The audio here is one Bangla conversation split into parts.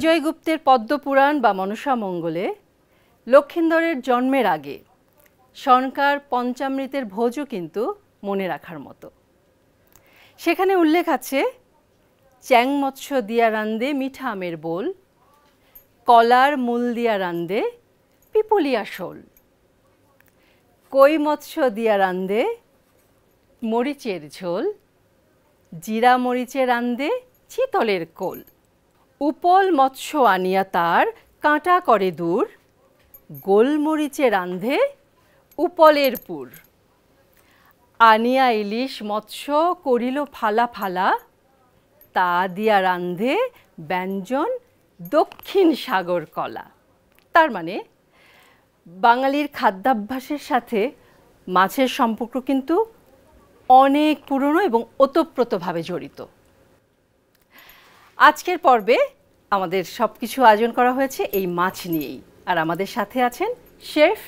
বিজয়গুপ্তের পদ্মপুরাণ বা মনসামঙ্গলে লক্ষিন্দরের জন্মের আগে শনকার পঞ্চামৃতের ভোজও কিন্তু মনে রাখার মতো। সেখানে উল্লেখ আছে চ্যাং মৎস্য দিয়া রান্দে মিঠা আমের বোল, কলার মূল দিয়া রান্দে পিপলিয়া শোল, কই মৎস্য দিয়া রান্দে মরিচের ঝোল, জিরা মরিচে রান্দে চিতলের কোল, উপল মৎস্য আনিয়া তার কাঁটা করে দূর, গোলমরিচে রান্ধে উপলের পুর, আনিয়া ইলিশ মৎস্য করিল ফালা ফালা, তা দিয়া রান্ধে ব্যঞ্জন দক্ষিণ সাগর কলা। তার মানে বাঙালির খাদ্যাভ্যাসের সাথে মাছের সম্পর্ক কিন্তু অনেক পুরনো এবং ওতপ্রোতভাবে জড়িত। আজকের পর্বে আমাদের সব কিছু আয়োজন করা হয়েছে এই মাছ নিয়েই, আর আমাদের সাথে আছেন শেফ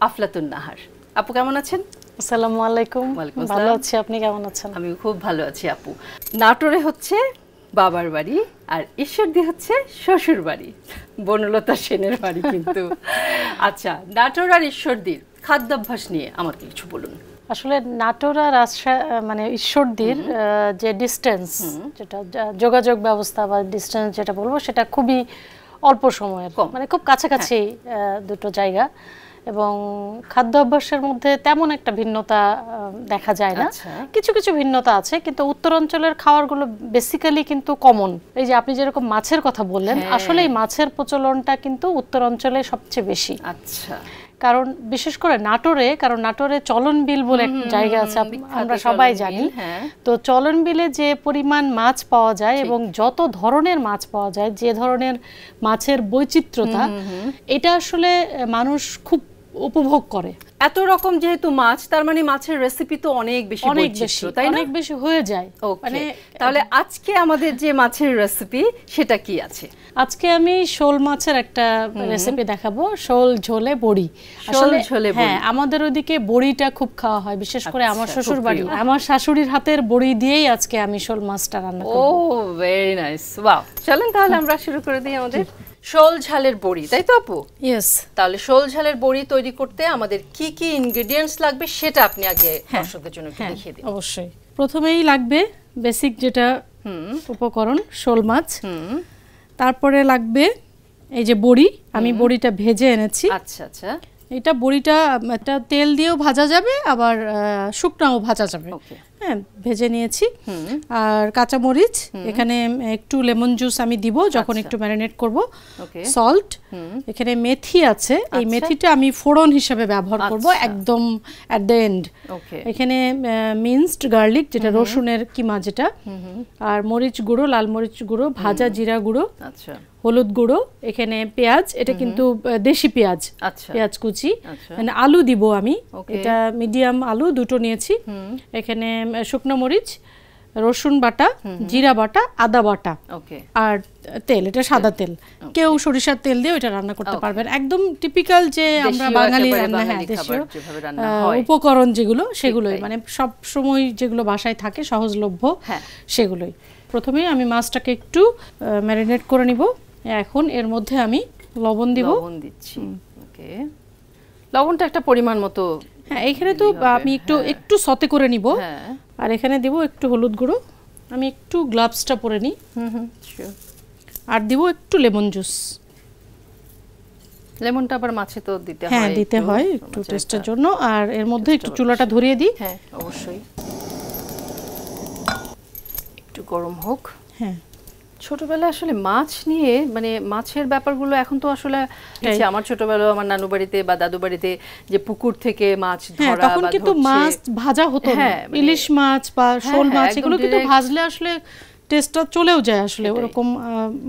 আফলাতুন নাহার। আপু কেমন আছেন? আসসালামু আলাইকুম। ভালো আছি, আপনি কেমন আছেন? আমি খুব ভালো আছি আপু। নাটোরে হচ্ছে বাবার বাড়ি আর ঈশ্বরদী হচ্ছে শ্বশুর বাড়ি, বনলতা সেনের বাড়ি কিন্তু। আচ্ছা, নাটোর আর ঈশ্বরদীর খাদ্যাভ্যাস নিয়ে আমাকে কিছু বলুন। আসলে নাটোর আর মানে ঈশ্বরদীর যে ডিস্টেন্স, যেটা যোগাযোগ ব্যবস্থা বা ডিস্টেন্স যেটা বলবো, সেটা খুবই অল্প সময়ের, মানে খুব কাছাকাছি দুটো জায়গা, এবং খাদ্য অভ্যাসের মধ্যে তেমন একটা ভিন্নতা দেখা যায় না। কিছু কিছু ভিন্নতা আছে, কিন্তু উত্তরাঞ্চলের খাবারগুলো বেসিক্যালি কিন্তু কমন। এই যে আপনি যেরকম মাছের কথা বললেন, আসলে এই মাছের প্রচলনটা কিন্তু উত্তরাঞ্চলে সবচেয়ে বেশি। আচ্ছা, কারণ বিশেষ করে নাটোরে, কারণ নাটোরে চলন বিল বলে একটা জায়গা আছে, আমরা সবাই জানি। তো চলন বিলে যে পরিমাণ মাছ পাওয়া যায় এবং যত ধরনের মাছ পাওয়া যায়, যে ধরনের মাছের বৈচিত্র্যতা, এটা আসলে মানুষ খুব উপভোগ করে। এত রকম যেহেতু মাছ, তার মানে মাছের রেসিপি তো অনেক বেশি, তাই না? অনেক বেশি হয়ে যায়। মানে তাহলে আজকে আমাদের যে মাছের রেসিপি সেটা কি আছে? আজকে আমি শোল মাছের একটা রেসিপি দেখাবো, শোল ঝোলে বড়ি। আসলে হ্যাঁ, আমাদের ওইদিকে বড়িটা খুব খাওয়া হয়, বিশেষ করে আমার শ্বশুর বাড়ি। আমার শাশুড়ির হাতের বড়ি দিয়েই আজকে আমি শোল মাছটা রান্না করব। ও ভেরি নাইস, ওয়াও। চলেন তাহলে আমরা শুরু করে দিই আমাদের শোল ঝালের বড়ি, তাই তো আপু? ইয়েস। তাহলে শোল ঝালের বড়ি তৈরি করতে আমাদের কি কি ইনগ্রেডিয়েন্টস লাগবে সেটা আপনি আগে দর্শকদের জন্য একটু দেখিয়ে দিন। অবশ্যই। প্রথমেই লাগবে বেসিক যেটা উপকরণ, শোল মাছ। তারপরে লাগবে এই যে বড়ি, আমি বড়িটা ভেজে এনেছি। আচ্ছা আচ্ছা। এটা বড়িটা একটা তেল দিয়েও ভাজা যাবে, আবার শুকনাও ভাজা যাবে। হ্যাঁ, ভেজে নিয়েছি। আর কাঁচামরিচ, এখানে একটু লেমন জুস আমি দিব যখন একটু ম্যারিনেট করব। সল্ট, এখানে মেথি আছে, এই মেথিটা আমি ফোড়ন হিসেবে ব্যবহার করব একদম অ্যাট দ্য এন্ড। এখানে মিন্সড গার্লিক, যেটা রসুনের কিমা যেটা, আর মরিচ গুঁড়ো, লাল মরিচ গুঁড়ো, ভাজা জিরা গুঁড়ো, হলুদ গুঁড়ো, এখানে পেঁয়াজ, এটা কিন্তু দেশি পেঁয়াজ, পেঁয়াজ কুচি, মানে আলু দিব আমি, এটা মিডিয়াম আলু দুটো নিয়েছি। এখানে শুকনো মরিচ, রসুন বাটা, জিরা বাটা, আদা বাটা, আর তেল, এটা সাদা তেল। কেউ সরিষার তেল দিয়ে এটা রান্না করতে পারবেন, একদম টিপিক্যাল যে আমরা বাঙালি রান্না, হ্যাঁ, দেশীয় উপকরণ যেগুলো, সেগুলোই, মানে সব সময় যেগুলো বাসায় থাকে সহজলভ্য, সেগুলোই। প্রথমেই আমি মাছটাকে একটু ম্যারিনেট করে নিব। এখন এর মধ্যে আমি লবণ দিব। লবণ দিচ্ছি। ওকে, লবণটা একটা পরিমাণ মতো। হ্যাঁ, এখানে তো আমি একটু সতে করে নিব। আর এখানে দিব একটু হলুদ গুঁড়ো, আমি একটু গ্লাভসটা পরে নিই। আর দিব একটু লেমন জুস। লেমনটা আবার মাছে তো দিতে হয়? হ্যাঁ, দিতে হয় একটু টেস্টের জন্য। আর এর মধ্যে একটু চুলাটা ধরিয়ে দিই। হ্যাঁ, অবশ্যই, একটু গরম হোক। হ্যাঁ, ছোটবেলায় আসলে মাছ নিয়ে, মানে মাছের ব্যাপারগুলো এখন তো আসলে, আমার ছোটবেলায় আমার নানু বাড়িতে বা দাদু বাড়িতে যে পুকুর থেকে মাছ ধরা, তখন কিন্তু মাছ ভাজা হতো না। ইলিশ মাছ বা শোল মাছ, এগুলো কিন্তু ভাজলে আসলে টেস্টটা চলেও যায়, আসলে ওরকম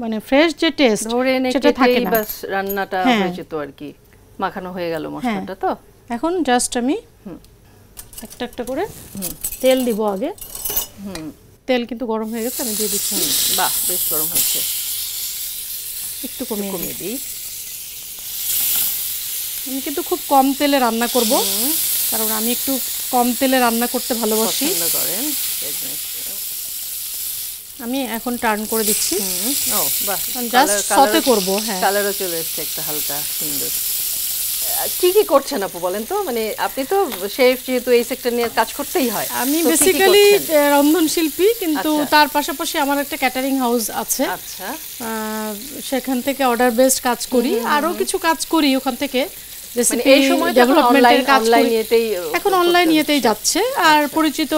মানে ফ্রেশ যে টেস্ট সেটা থাকে না, বাস রান্নাটা হয়ে যেত আর কি, মাখানো হয়ে গেল মশলাটা। তো এখন জাস্ট আমি একটা একটা করে তেল দিব আগে। তেল কিন্তু গরম হয়ে গেছে, আমি দিয়ে দিচ্ছি। বাহ, বেশ গরম হয়েছে। একটু কমিয়ে দিই। আমি কিন্তু খুব কম তেলে রান্না করব, কারণ আমি একটু কম তেলে রান্না করতে ভালোবাসি। আমি এখন টার্ন করে দিচ্ছি। ও বাহ, জাস্ট সতে করব। হ্যাঁ, কালারও চলে এসেছে একটা হালকা সুন্দর। কি কি করছেন আপু বলেন তো, মানে আপনি তো শেফ, যেহেতু এই সেক্টর নিয়ে কাজ করতেই হয়। আমি বেসিক্যালি রন্ধনশিল্পী, কিন্তু তার পাশাপাশি আমার একটা ক্যাটারিং হাউস আছে। আচ্ছা, সেখান থেকে অর্ডার বেসড কাজ করি, আরো কিছু কাজ করি ওখান থেকে। মানে এই সময় ডেভেলপমেন্টের কাজ এখন অনলাইন ইয়েতেই যাচ্ছে, আর পরিচিত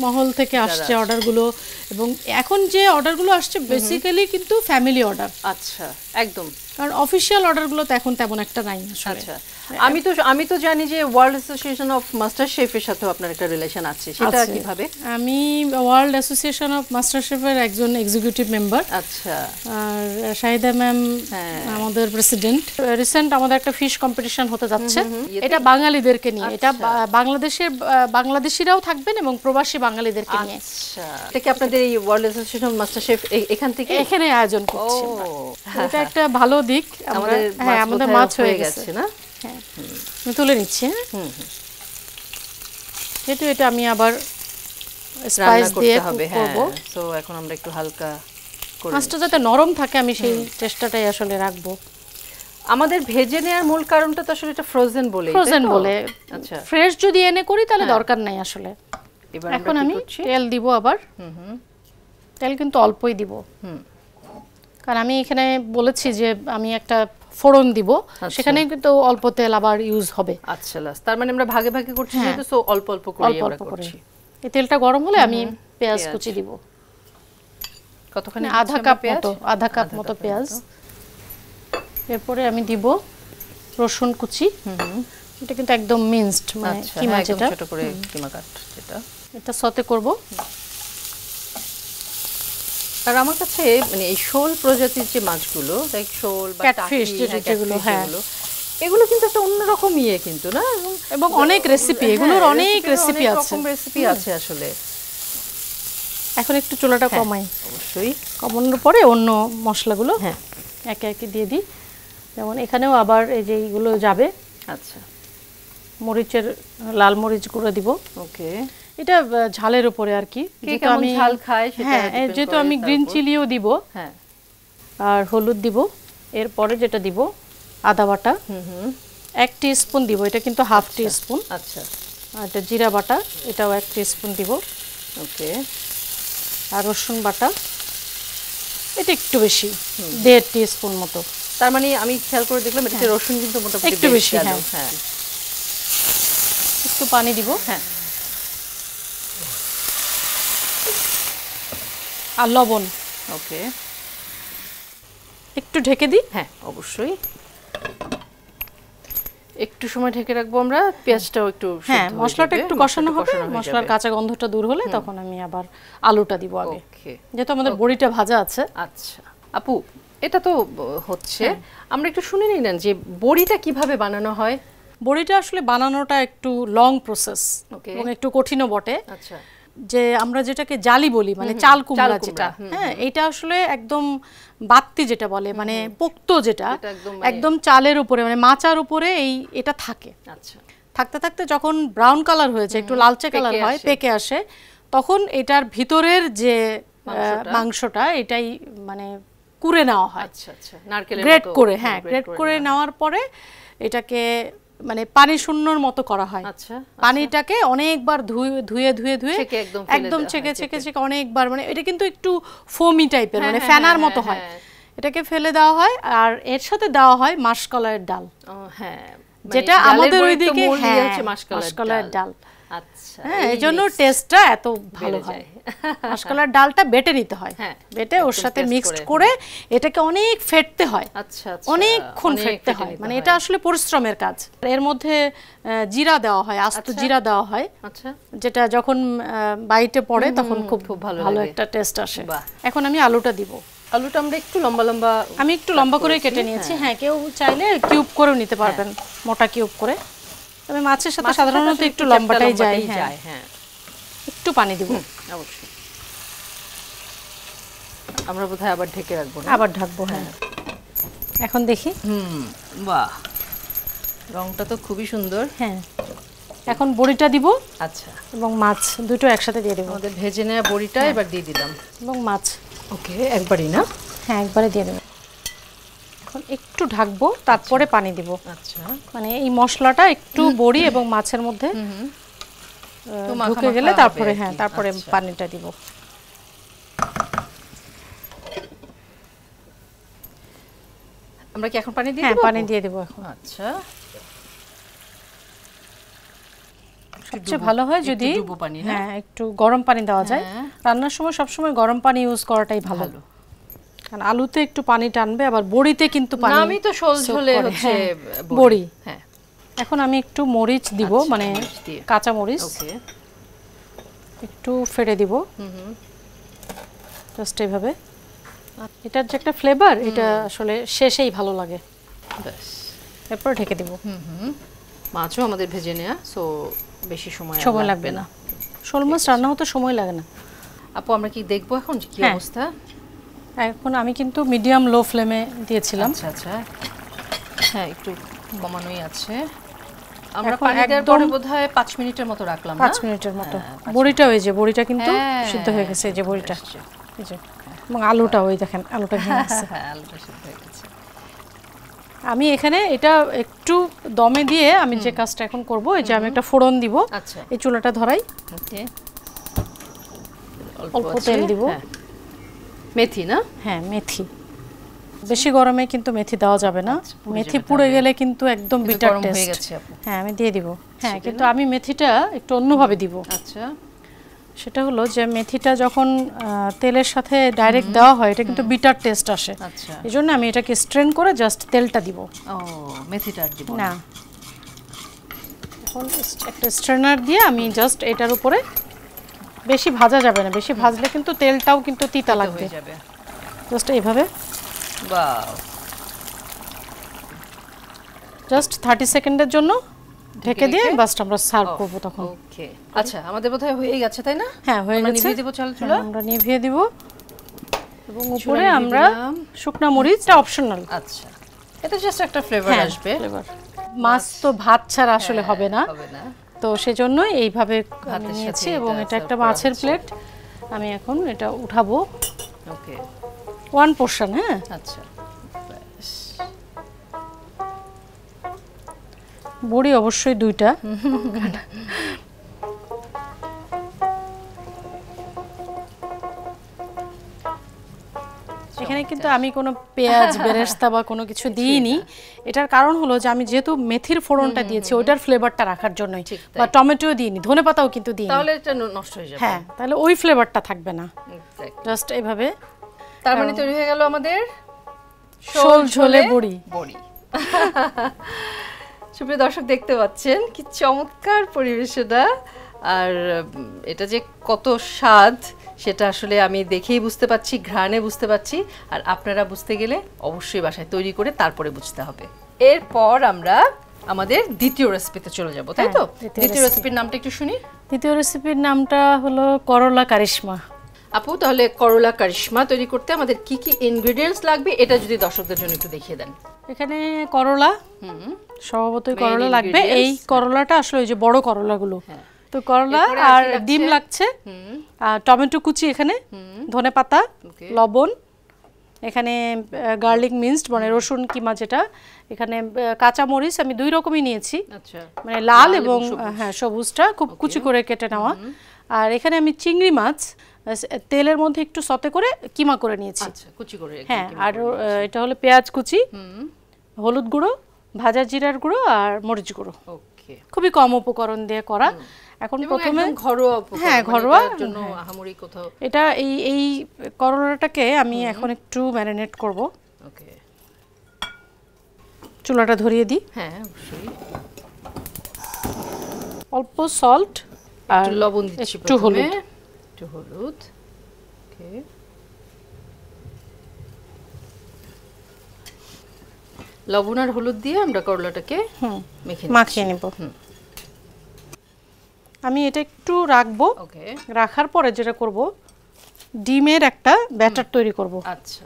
মহল থেকে আসছে অর্ডারগুলো, এবং এখন যে অর্ডারগুলো আসছে বেসিক্যালি কিন্তু ফ্যামিলি অর্ডার। আচ্ছা, একদম, কারণ অফিশিয়াল অর্ডারগুলো তো এখন তেমন একটা নাই আসলে। আচ্ছা, আমি তো জানি যে ওয়ার্ল্ড অ্যাসোসিয়েশন অফ মাস্টার শেফের সাথে আপনার একটা রিলেশন আছে, সেটা কিভাবে? আমি ওয়ার্ল্ড অ্যাসোসিয়েশন অফ মাস্টার শেফের একজন এক্সিকিউটিভ মেম্বার। আচ্ছা, আর শাহিদা ম্যাম আমাদের প্রেসিডেন্ট। রিসেন্ট আমাদের একটা ফিশ কম্পিটিশন হতে যাচ্ছে, এটা বাঙালিদেরকে নিয়ে। এটা বাংলাদেশিরাও থাকবেন এবং প্রবাসী বাঙালিদেরকে নিয়ে। আচ্ছা, এটা কি আপনাদের এই world association of master chef এখানে আয়োজন করছে? এটা একটা ভালো দিক। আমাদের মাছ হয়ে গেছে না? হ্যাঁ, আমি তুলে নিচ্ছি। যেহেতু এটা আমি আবার স্পাইস দিয়ে করব, সো এখন আমরা একটু হালকা করে মাছটা যাতে নরম থাকে আমি সেই চেষ্টাটাই আসলে রাখবো। আমাদের ভেজে নেওয়ার মূল কারণটা তো আসলে এটা ফ্রোজেন বলে। আচ্ছা, ফ্রেশ যদি এনে করি তাহলে দরকার নাই আসলে। এখন আমি তেল দিব আবার। তেল কিন্তু অল্পই দিব, কারণ আমি এখানে বলেছি যে আমি একটা ফোড়ন দিব, সেখানে কিন্তু অল্প তেল আবার ইউজ হবে। আচ্ছা, তার মানে আমরা ভাগে ভাগে করছি, তো অল্প অল্প করে আমরা করছি। এই তেলটা গরম হলে আমি পেঁয়াজ কুচি দিব। কতখানি? আধা কাপ মতো পেঁয়াজ। এরপরে আমি দিব রসুন কুচি। এটা কিন্তু একদম মিন্সড, মানে কিমা, যেটা ছোট করে কিমা কাট, এটা সতে করব। আর আমার কাছে মানে এই শোল প্রজাতির যে মাছগুলো, লাইক শোল বা ক্যাটফিশ যেগুলো, এগুলো কিন্তু একটা অন্যরকম ইয়ে কিন্তু না, এবং অনেক রেসিপি, এগুলোর অনেক রেসিপি আছে আসলে। এখন একটু চুলাটা কমাই, অবশ্যই কমানোর পরে অন্য মশলাগুলো একে একে দিয়ে দিই। যেমন এখানেও আবার এই যে এইগুলো যাবে। আচ্ছা, মরিচের লাল মরিচ গুঁড়ো দিব। ওকে, এটা ঝালের উপরে আর কি, যেহেতু আমি ঝাল খাই সেটা, যেহেতু আমি গ্রিন চিলিও দিব, আর হলুদ দিব। এরপরে যেটা দিব আদা বাটা 1 টিস্পুন দিব, এটা কিন্তু হাফ টিস্পুন। আচ্ছা, আর এটা জিরা বাটা, এটাও 1 টিস্পুন দিব। ওকে, আর রসুন বাটা এটা একটু বেশি, 1.5 টিস্পুন মতো। তার মানে আমি খেয়াল করে দেখলাম এটা রসুন কিন্তু মোটামুটি একটু বেশি। হ্যাঁ, একটু পানি দিব। আর লবণ। ওকে, একটু ঢেকে দিই। হ্যাঁ, অবশ্যই একটু সময় ঢেকে রাখবো আমরা, পেঁয়াজটাও একটু, মশলাটা একটু কষানো হবে, মশলার কাঁচা গন্ধটা দূর হলে তখন আমি আবার আলুটা দিব আগে, যেহেতু আমাদের বড়িটা ভাজা আছে। আচ্ছা আপু, এটা তো হচ্ছে, আমরা একটু শুনে নিই না যে বড়িটা কিভাবে বানানো হয়। বড়িটা আসলে বানানোটা একটু লং প্রসেস এবং একটু কঠিনও বটে। আচ্ছা, যে আমরা যেটাকে জালি বলি, মানে চাল কুমড়া যেটা, এটা আসলে একদম বাত্তি যেটা বলে, মানে পোক্ত যেটা, একদম চালের উপরে, মানে মাচার উপরে এটা থাকে। আচ্ছা, থাকতে থাকতে যখন ব্রাউন কালার হয়েছে, একটু লালচে কালার হয়, পেকে আসে, তখন এটার ভিতরের যে মাংসটা এটাই মানে কুড়ে নেওয়া হয়। আচ্ছা আচ্ছা, নারকেলের মতো গ্রেট করে, গ্রেট করে নেওয়ার পরে এটাকে মানে পানি শূন্যর মতো করা হয়। আচ্ছা, পানিটাকে অনেকবার ধুয়ে একদম ছেঁকে অনেকবার, মানে এটা কিন্তু একটু ফোমি টাইপের, মানে ফেনার মতো হয়, এটাকে ফেলে দেওয়া হয়। আর এর সাথে দেওয়া হয় মাসকলাইয়ের ডাল, যেটা আমাদের ওইদিকে মাসকলাইয়ের ডাল। আচ্ছা, এই জন্য টেস্টটা এত ভালো হয়। মাসকলাইয়ের ডালটা বেটে নিতে হয়, বেটে ওর সাথে মিক্সড করে এটাকে অনেক ফেটতে হয়। আচ্ছা, অনেকক্ষণ ফেটতে হয়, মানে এটা আসলে পরিশ্রমের কাজ। এর মধ্যে জিরা দেওয়া হয়, আস্ত জিরা দেওয়া হয়, যেটা যখন বাইটে পড়ে তখন খুব ভালো একটা টেস্ট আসে। এখন আমি আলুটা দিব। আলুটা আমরা একটু লম্বা আমি একটু লম্বা করে কেটে নিয়েছি। কেউ চাইলে কিউব করেও নিতে পারবেন, মোটা কিউব করে। তবে মাছের সাথে সাধারণত একটু লম্বাটাই যায়। একটু পানি দিব অবশ্যই। আমরা বোধহয় আবার ঢেকে রাখবো, আবার ঢাকবো। এখন দেখি। বাহ, রংটা তো খুবই সুন্দর। এখন বড়িটা দিব আচ্ছা, এবং মাছ দুটো একসাথে দিয়ে দেব। আমাদের ভেজে নেওয়া বড়িটা এবার দিয়ে দিলাম এবং মাছ ওকে একবারই না? হ্যাঁ একবারে দিয়ে দেব। এখন একটু ঢাকবো, তারপরে পানি দিব। আচ্ছা, মানে এই মশলাটা একটু বড়ি এবং মাছের মধ্যে ঢুকে গেলে তারপরে হ্যাঁ তারপরে পানিটা দিব। আমরা কি এখন পানি দিয়ে হ্যাঁ দেব? পানি দিয়ে দেব এখন। আচ্ছা, সবচেয়ে ভালো হয় যদি ডুবো পানি, হ্যাঁ একটু গরম পানি দেওয়া যায়। রান্নার সময় সবসময় গরম পানি ইউজ করাটাই ভালো, কারণ আলুতে একটু পানি টানবে, আবার বড়িতে কিন্তু পানি। না আমি তো শোল ঝোলে হচ্ছে বড়ি। হ্যাঁ এখন আমি একটু মরিচ দিব, মানে কাঁচা মরিচ ওকে একটু ফেড়ে দিব জাস্ট এইভাবে। এটার যে একটা ফ্লেভার, এটা আসলে শেষেই ভালো লাগে। ব্যাস, এরপর ঢেকে দিব। মাছও আমাদের ভেজে নেওয়া, সো বেশি সময় লাগবে না। শোল মাছ রান্না হতে সময় লাগে না। আপু আমরা কি দেখবো এখন কি অবস্থা? এখন আমি কিন্তু মিডিয়াম লো ফ্লেমে দিয়েছিলাম। আচ্ছা আচ্ছা, হ্যাঁ একটু কমানোই আছে। আমরা পানি দেওয়ার পরে বোধহয় 5 মিনিটের মতো রাখলাম, 5 মিনিটের মতো। বড়িটা ওই যে বড়িটা কিন্তু সিদ্ধ হয়ে গেছে, এই যে বড়িটা, এই যে, এবং আলুটা ওই দেখেন আলুটা ভেঙে গেছে। হ্যাঁ আলুটা সিদ্ধ হয়ে গেছে। আমি এখানে এটা একটু দমে দিয়ে আমি যে কাজটা এখন করব, এই যে আমি একটা ফোড়ন দিব। আচ্ছা, এই চুলাটা ধরাই, ওকে অল্প তেল দিব। মেথি না? হ্যাঁ মেথি, বেশি গরমে কিন্তু মেথি দেওয়া যাবে না, মেথি পুড়ে গেলে কিন্তু একদম বিটার টেস্ট হয়ে গেছে। হ্যাঁ আমি দিয়ে দিব। হ্যাঁ কিন্তু আমি মেথিটা একটু অন্যভাবে দিব। আচ্ছা, সেটা হলো যে মেথিটা যখন তেলের সাথে ডাইরেক্ট দেওয়া হয়, এটা কিন্তু বিটার টেস্ট আসে। আচ্ছা, এজন্য আমি এটাকে স্ট্রেন করে জাস্ট তেলটা দিব। ও মেথিটা দিব না, এখন একটা স্ট্রেনার দিয়ে আমি জাস্ট এটার উপরে, বেশি ভাজা যাবে না, বেশি ভাজলে কিন্তু তেলটাও কিন্তু তিতা লাগবে। জাস্ট এইভাবে বাহ, জাস্ট 30 সেকেন্ডের জন্য ঢেকে দিয়ে বাস আমরা সার্ভ করব তখন। ওকে আচ্ছা, আমাদের বোধহয় হয়ে গেছে তাই না? হ্যাঁ হয়ে গেছে। নিভিয়ে দেব চলো, আমরা নিভিয়ে দিব এবং উপরে আমরা শুকনা মরিচটা অপশনাল। আচ্ছা, এটা জাস্ট একটা ফ্লেভার আসবে। মাছ তো ভাত ছাড়া আসলে হবে না, তো সেজন্য এইভাবে আমি নিয়েছি এবং এটা একটা মাছের প্লেট। আমি এখন এটা উঠাবো। ওকে, 1 পোরশন। হ্যাঁ আচ্ছা, বড়ি অবশ্যই 2টা। এখানে কিন্তু আমি কোনো পেঁয়াজ বেরেস্তা বা কোনো কিছু দিইনি। এটার কারণ হলো যে আমি যেহেতু মেথির ফোড়নটা দিয়েছি, ওইটার ফ্লেভারটা রাখার জন্যই, বা টমেটো দিইনি, ধনেপাতাও কিন্তু দিইনি, তাহলে এটা নষ্ট হয়ে যাবে। হ্যাঁ তাহলে ওই ফ্লেভারটা থাকবে না। জাস্ট এইভাবে। তার মানে তৈরি হয়ে গেল আমাদের শোল ঝোলে বড়ি। সুপ্রিয় দর্শক দেখতে পাচ্ছেন কি চমৎকার পরিবেশটা, আর এটা যে কত স্বাদ সেটা আসলে আমি দেখেই বুঝতে পারছি, ঘ্রাণে বুঝতে পারছি, আর আপনারা বুঝতে গেলে অবশ্যই বাসায় তৈরি করে তারপরে বুঝতে হবে। এরপর আমরা আমাদের দ্বিতীয় রেসিপিতে চলে যাব, তাই তো? দ্বিতীয় রেসিপির নামটা একটু শুনি। দ্বিতীয় রেসিপির নামটা হলো করলা কারিশমা। আপু তাহলে করলা কারিশমা তৈরি করতে আমাদের কি কি ইনগ্রেডিয়েন্টস লাগবে এটা যদি দর্শকদের জন্য একটু দেখিয়ে দেন। এখানে করলা, স্বভাবতই করলা লাগবে। এই করলাটা আসলে ওই যে বড় করলাগুলো, তো করলা আর ডিম লাগছে, আর টমেটো কুচি, এখানে ধনেপাতা, লবণ, এখানে গার্লিক মিন্সড মানে রসুন কিমা যেটা, এখানে কাঁচা মরিচ আমি 2 রকমই নিয়েছি, মানে লাল এবং হ্যাঁ সবুজটা খুব কুচি করে কেটে নেওয়া। আর এখানে আমি চিংড়ি মাছ তেলের মধ্যে একটু সতে করে কিমা করে নিয়েছি, কুচি করে। হ্যাঁ, আর এটা হলো পেঁয়াজ কুচি, হলুদ গুঁড়ো, ভাজা জিরার গুঁড়ো আর মরিচ গুঁড়ো। ওকে, খুবই কম উপকরণ দিয়ে করা। এখন প্রথমে ঘরোয়া, হ্যাঁ ঘরোয়া জন্য আহামরি কোথাও। এটা এই করলাটাকে আমি এখন একটু ম্যারিনেট করব। ওকে, চুলাটা ধরিয়ে দিই। হ্যাঁ অবশ্যই। অল্প সল্ট আর লবণ দিচ্ছি, একটু হলুদ, একটু হলুদ। ওকে, লবণ আর হলুদ দিয়ে আমরা করলাটাকে মাখিয়ে নেব। আমি এটা একটু রাখবো। ওকে, রাখার পরে যেটা করব, ডিমের একটা ব্যাটার তৈরি করব। আচ্ছা,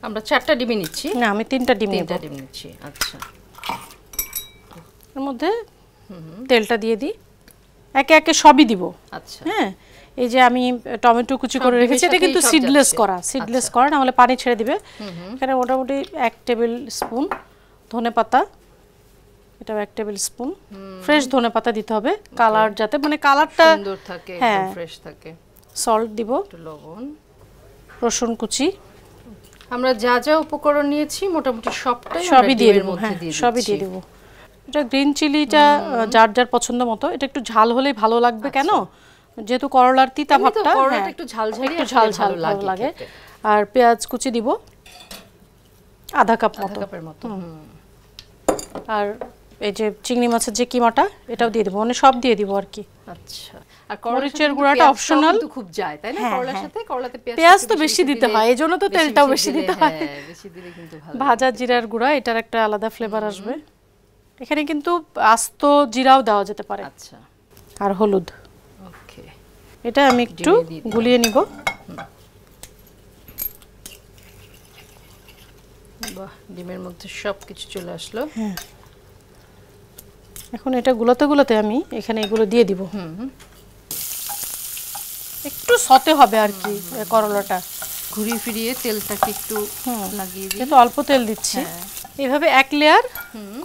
আমরা 4টা ডিম নিচ্ছি। না, আমি 3টা ডিম নিচ্ছি। আচ্ছা, এর মধ্যে তেলটা দিয়ে দিই, একে একে সবই দিব। আচ্ছা, হ্যাঁ, এই যে আমি টমেটো কুচি করে রেখেছি, এটা কিন্তু সিডলেস করা, না হলে পানি ছেড়ে দিবে। এখানে মোটামুটি 1 টেবিল স্পুন ধনেপাতা, এটাও 1 টেবিল স্পুন ফ্রেশ ধনেপাতা দিতে হবে, কালার যাতে মানে কালারটা সুন্দর থাকে, একদম ফ্রেশ থাকে। সল্ট দিব, লবণ, রসুন কুচি, আমরা যা যা উপকরণ নিয়েছি মোটামুটি সবই দিয়ে দেব। হ্যাঁ, সবই দিয়ে দেব। এটা গ্রিন চিলিটা যার যার পছন্দ মতো, এটা একটু ঝাল হলেই ভালো লাগবে। কেন? যেহেতু করলার তিতা ভাবটা, করলাটা একটু ঝাল ঝাল লাগে। আর পেঁয়াজ কুচি দিব আধা কাপের মতো। আর এই যে চিংড়ি মাছের যে কিমাটা, এটাও দিয়ে দেব, মানে সব দিয়ে দিব আর কি। আচ্ছা, আর মরিচের গুঁড়াটা অপশনাল, কিন্তু খুব যায় তাই না করলার সাথে? করলাতে পেঁয়াজ তো বেশি দিতে হয়, এইজন্য তো তেলটাও বেশি দিতে হয়। বেশি দিলে কিন্তু ভালো। ভাজা জিরার গুঁড়া, এটার একটা আলাদা ফ্লেভার আসবে। এখানে কিন্তু আস্ত জিরাও দেওয়া যেতে পারে। আচ্ছা, আর হলুদ, ওকে, এটা আমি একটু গুলিয়ে নিব। বাহ, ডিমের মধ্যে সবকিছু চলে আসলো। হ্যাঁ, এখন এটা গুলাতে আমি এখানে এগুলো দিয়ে দিব। একটু সতে হবে আর কি করলাটা, ঘুরিয়ে ফিরিয়ে তেলটাকে একটু লাগিয়ে দিই। কিন্তু অল্প তেল দিচ্ছি। এইভাবে 1 লেয়ার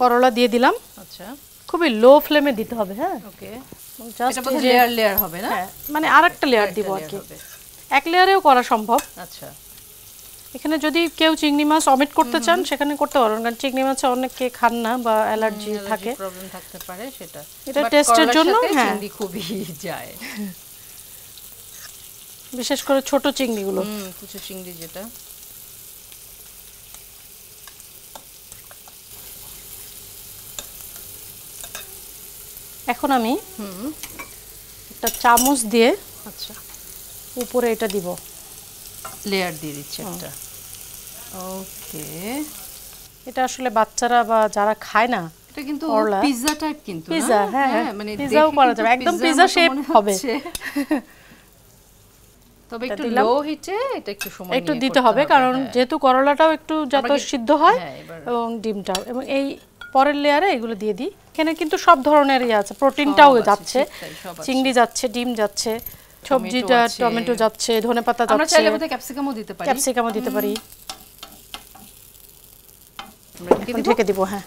করলা দিয়ে দিলাম। আচ্ছা, খুবই লো ফ্লেমে দিতে হবে। হ্যাঁ, ওকে, জাস্ট এটা লেয়ার হবে না? হ্যাঁ, মানে আরেকটা লেয়ার দিব আর কি। 1 লেয়ারেও করা সম্ভব। আচ্ছা, এখানে যদি কেউ চিংড়ি মাছ অমিট করতে চান সেখানে করতে পারেন, কারণ চিংড়ি মাছে অনেকে খান না বা অ্যালার্জি থাকে, প্রবলেম থাকতে পারে, সেটা এটা টেস্টের জন্য। হ্যাঁ, চিংড়ি খুবই যায়, বিশেষ করে ছোট চিংড়িগুলো। কুচো চিংড়ি যেটা। এখন আমি একটা চামচ দিয়ে আচ্ছা উপরে এটা দিব, লেয়ার দিয়ে দিচ্ছি একটা। ওকে, এটা আসলে বাচ্চারা বা যারা খায় না, এটা কিন্তু পিৎজা টাইপ, কিন্তু পিৎজা, হ্যাঁ মানে পিৎজাও করা যাবে, একদম পিৎজা শেপ হবে। তবে একটু লো হিটে এটা একটু সময় একটু দিতে হবে, কারণ যেহেতু করলাটাও একটু যত সিদ্ধ হয় এবং ডিমটাও। এবং এই পরের লেয়ারে এগুলো দিয়ে দিই। এখানে কিন্তু সব ধরনের আছে, প্রোটিনটাও যাচ্ছে, চিংড়ি যাচ্ছে, ডিম যাচ্ছে, সবজিটা টমেটো যাচ্ছে, ধনেপাতা যাচ্ছে, আমরা চাইলে মধ্যে ক্যাপসিকামও দিতে পারি। ঢেকে দিব। হ্যাঁ,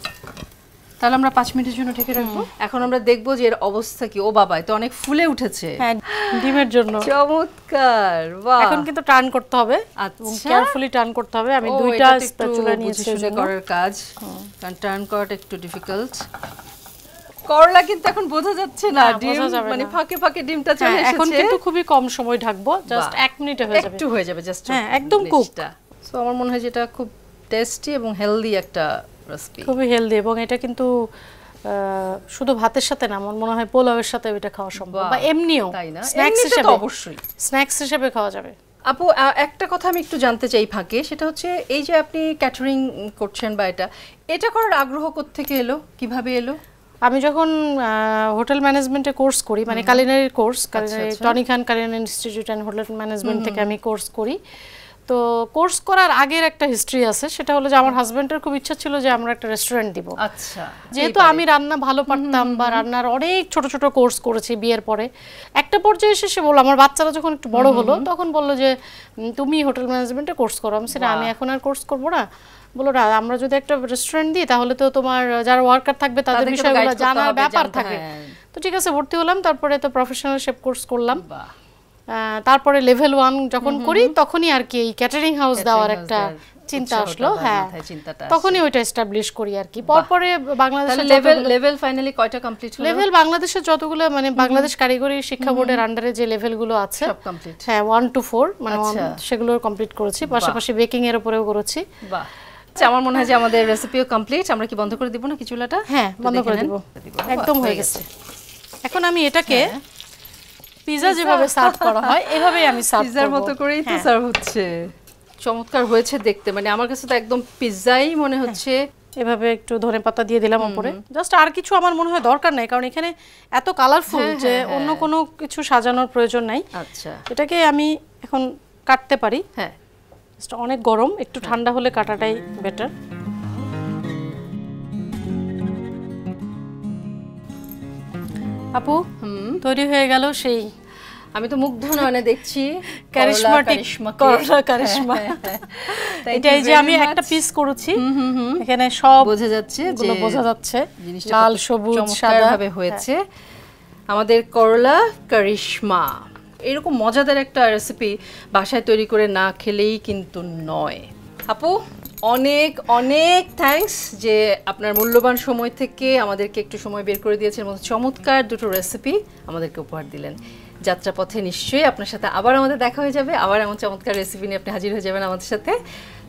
তাহলে আমরা 5 মিনিটের জন্য ঢেকে রাখবো। এখন আমরা দেখবো যে এর অবস্থা কি। ও বাবা, এটা অনেক ফুলে উঠেছে। হ্যাঁ, ডিমের জন্য চমৎকার। বাহ, এখন কিন্তু টার্ন করতে হবে, এবং কেয়ারফুলি টার্ন করতে হবে। আমি দুইটা স্প্যাচুলা নিয়েছি করার কাজ, কারণ টার্ন করাটা একটু ডিফিকাল্ট। করলা কিন্তু এখন বোঝা যাচ্ছে না, ডিম মানে ফাঁকে ফাঁকে ডিমটা চলে এসেছে। এখন কিন্তু খুবই কম সময় ঢাকবো, জাস্ট 1 মিনিটে হয়ে যাবে, একটু হয়ে যাবে জাস্ট। হ্যাঁ, একদম কুকড। সো আমার মনে হয় যেটা খুব টেস্টি এবং হেলদি একটা রেসিপি, খুবই হেলদি। এবং এটা কিন্তু শুধু ভাতের সাথে না, আমার মনে হয় পোলাওয়ের সাথে এটা খাওয়া সম্ভব, বা এমনিও স্ন্যাক্স হিসেবে, অবশ্যই স্ন্যাক্স হিসেবে খাওয়া যাবে। আপু, একটা কথা আমি একটু জানতে চাই ফাঁকে, সেটা হচ্ছে এই যে আপনি ক্যাটারিং করছেন বা এটা করার আগ্রহ কোত্থেকে এলো, কিভাবে এলো? আমি যখন হোটেল ম্যানেজমেন্টে কোর্স করি, মানে culinary course, Tony Khan culinary institute and hotel management থেকে আমি কোর্স করি। তো কোর্স করার আগের একটা হিস্ট্রি আছে, সেটা হলো যে আমার হাজবেন্ডের খুব ইচ্ছা ছিল যে আমরা একটা রেস্টুরেন্ট দিব। আচ্ছা, যেহেতু আমি রান্না ভালো পারতাম বা রান্নার অনেক ছোট ছোট কোর্স করেছি বিয়ের পরে, একটা পর্যায়ে এসে সে বললো, আমার বাচ্চারা যখন একটু বড় হলো তখন বললো যে তুমি হোটেল ম্যানেজমেন্টে কোর্স করো। আমি সেটা আমি এখন আর কোর্স করবো না। বললো না, আমরা যদি একটা রেস্টুরেন্ট দিই তাহলে তো তোমার যারা ওয়ার্কার থাকবে তাদের বিষয়গুলো জানার ব্যাপার থাকে। তো ঠিক আছে, ভর্তি হলাম। তারপরে তো প্রফেশনাল শেফ কোর্স করলাম। তারপরে লেভেল 1 যখন করি তখনই আর কি এই ক্যাটারিং হাউস দেওয়ার একটা চিন্তা আসলো। হ্যাঁ, তখনই ওইটা এস্টাবলিশ করি আর কি। পরপরে বাংলাদেশে লেভেল ফাইনালি কয়টা কমপ্লিট হলো? লেভেল বাংলাদেশের যতগুলো, মানে বাংলাদেশ কারিগরি শিক্ষা বোর্ডের আন্ডারে যে লেভেলগুলো আছে সব কমপ্লিট। হ্যাঁ, 1 to 4 মানে সেগুলো কমপ্লিট করেছি, পাশাপাশি বেকিং এর উপরেও করেছি। বাহ, আমার মনে হয় যে আমাদের রেসিপিও কমপ্লিট। আমরা কি বন্ধ করে দিব নাকি চুলাটা? হ্যাঁ, বন্ধ করে দিব, একদম হয়ে গেছে। এখন আমি এটাকে পিৎজা যেভাবে সার্ভ করা হয় এভাবেই আমি সার্ভ করব, পিৎজার মতো করেই তো সার্ভ হচ্ছে। চমৎকার হয়েছে দেখতে, মানে আমার কাছে তো একদম পিৎজাই মনে হচ্ছে। এভাবে একটু ধনেপাতা দিয়ে দিলাম উপরে, জাস্ট আর কিছু আমার মনে হয় দরকার নাই, কারণ এখানে এত কালারফুল যে অন্য কোনো কিছু সাজানোর প্রয়োজন নাই। আচ্ছা, এটাকে আমি এখন কাটতে পারি। হ্যাঁ, অনেক গরম, একটু ঠান্ডা হলে কাটাটাই বেটার। আপু তৈরি হয়ে গেল সেই, আমি তো মুগ্ধ নয়নে দেখছি করলা কারিশমা। এটা এই যে আমি একটা পিস করেছি, এখানে সব বোঝা যাচ্ছে, যেগুলো বোঝা যাচ্ছে লাল সবুজ সাদা ভাবে হয়েছে আমাদের করলা কারিশমা। এরকম মজাদার একটা রেসিপি বাসায় তৈরি করে না খেলেই কিন্তু নয়। আপু অনেক অনেক থ্যাঙ্কস যে আপনার মূল্যবান সময় থেকে আমাদেরকে একটু সময় বের করে দিয়েছেন, মতো চমৎকার দুটো রেসিপি আমাদেরকে উপহার দিলেন। যাত্রাপথে নিশ্চয়ই আপনার সাথে আবার আমাদের দেখা হয়ে যাবে, আবার এমন চমৎকার রেসিপি নিয়ে আপনি হাজির হয়ে যাবেন আমাদের সাথে।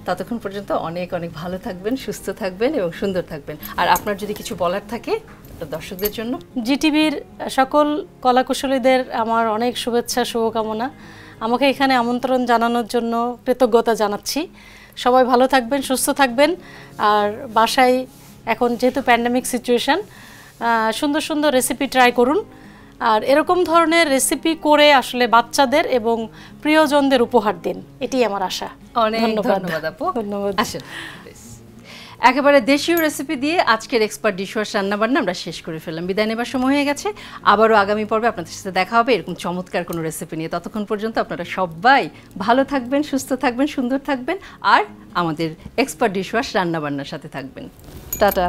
ততক্ষণ পর্যন্ত অনেক অনেক ভালো থাকবেন, সুস্থ থাকবেন এবং সুন্দর থাকবেন। আর আপনার যদি কিছু বলার থাকে দর্শকদের জন্য। জিটিভির সকল কলাকুশলীদের আমার অনেক শুভেচ্ছা, শুভকামনা। আমাকে এখানে আমন্ত্রণ জানানোর জন্য কৃতজ্ঞতা জানাচ্ছি। সবাই ভালো থাকবেন, সুস্থ থাকবেন। আর বাসায় এখন যেহেতু প্যান্ডেমিক সিচুয়েশন, সুন্দর সুন্দর রেসিপি ট্রাই করুন। আর এরকম ধরনের রেসিপি করে আসলে বাচ্চাদের এবং প্রিয়জনদের উপহার দিন, এটাই আমার আশা। অনেক ধন্যবাদ আপু। ধন্যবাদ। আসেন, একেবারে দেশীয় রেসিপি দিয়ে আজকের এক্সপার্ট ডিশওয়াশ রান্নাবান্না আমরা শেষ করে ফেললাম। বিদায় নেবার সময় হয়ে গেছে। আবারও আগামী পর্বে আপনাদের সাথে দেখা হবে এরকম চমৎকার কোনো রেসিপি নিয়ে। ততক্ষণ পর্যন্ত আপনারা সবাই ভালো থাকবেন, সুস্থ থাকবেন, সুন্দর থাকবেন আর আমাদের এক্সপার্ট ডিশওয়াশ রান্নাবান্নার সাথে থাকবেন। টাটা।